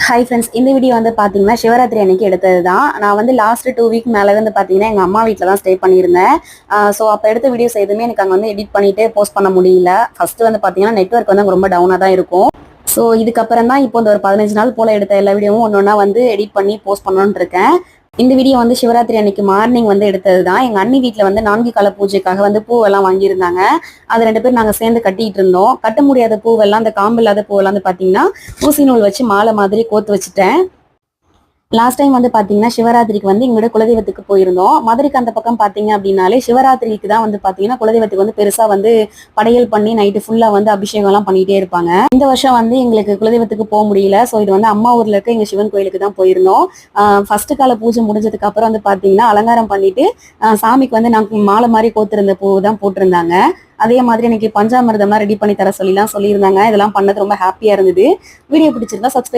Hi friends, இந்த video வந்து பார்த்தீங்கன்னா சிவராத்திரி அன்னைக்கு எடுத்தது தான். நான் வந்து லாஸ்ட் 2 வீக் மேலே வந்து பார்த்தீங்கன்னா எங்கள் அம்மா வீட்டில் தான் ஸ்டே பண்ணியிருந்தேன். ஸோ அப்போ எடுத்த வீடியோஸ் எதுவுமே எனக்கு அங்கே வந்து எடிட் பண்ணிட்டு போஸ்ட் பண்ண முடியல. ஃபர்ஸ்ட் வந்து பார்த்தீங்கன்னா நெட்வொர்க் வந்து அங்கே ரொம்ப டவுனாக தான் இருக்கும். ஸோ இதுக்கப்புறம் தான் இப்போ இந்த ஒரு 15 நாள் போல் எடுத்த எல்லா வீடியோவும் ஒன்று ஒன்றா வந்து எடிட் பண்ணி போஸ்ட் பண்ணணும்னு இருக்கேன். இந்த வீடியோ வந்து சிவராத்திரி அன்னைக்கு மார்னிங் வந்து எடுத்தது தான். எங்கள் அண்ணி வீட்டில் வந்து 4 கால பூஜைக்காக வந்து பூவெல்லாம் வாங்கியிருந்தாங்க. அது 2 பேர் நாங்கள் சேர்ந்து கட்டிட்டு இருந்தோம். கட்ட முடியாத பூவெல்லாம், அந்த காம்பு இல்லாத பூவெல்லாம் வந்து பார்த்தீங்கன்னா ஊசி நூல் வச்சு மாலை மாதிரி கோத்து வச்சுட்டேன். லாஸ்ட் டைம் வந்து பாத்தீங்கன்னா சிவராத்திரிக்கு வந்து எங்களோட குலதெய்வத்துக்கு போயிருந்தோம். மதுரைக்கு அந்த பக்கம் பாத்தீங்க அப்படின்னாலே சிவராத்திரிக்கு தான் வந்து பாத்தீங்கன்னா குலதெய்வத்துக்கு வந்து பெருசா வந்து படையல் பண்ணி நைட்டு ஃபுல்லா வந்து அபிஷேகம் எல்லாம் பண்ணிட்டே இருப்பாங்க. இந்த வருஷம் வந்து எங்களுக்கு குலதெய்வத்துக்கு போக முடியல. ஸோ இது வந்து அம்மா ஊர்ல இருக்க எங்க சிவன் கோயிலுக்கு தான் போயிருந்தோம். ஃபர்ஸ்ட் கால பூஜை முடிஞ்சதுக்கு அப்புறம் வந்து பாத்தீங்கன்னா அலங்காரம் பண்ணிட்டு சாமிக்கு வந்து நாங்க மாலை மாதிரி கோத்திருந்த பூ தான் போட்டிருந்தாங்க. அதே மாதிரி எனக்கு பஞ்சாமிர்தம்லாம் ரெடி பண்ணி தர சொல்லிலாம் சொல்லியிருந்தாங்க. இதெல்லாம் பண்ணது ரொம்ப ஹாப்பியா இருந்தது. வீடியோ பிடிச்சிருந்தா சப்ஸ்கிரைப்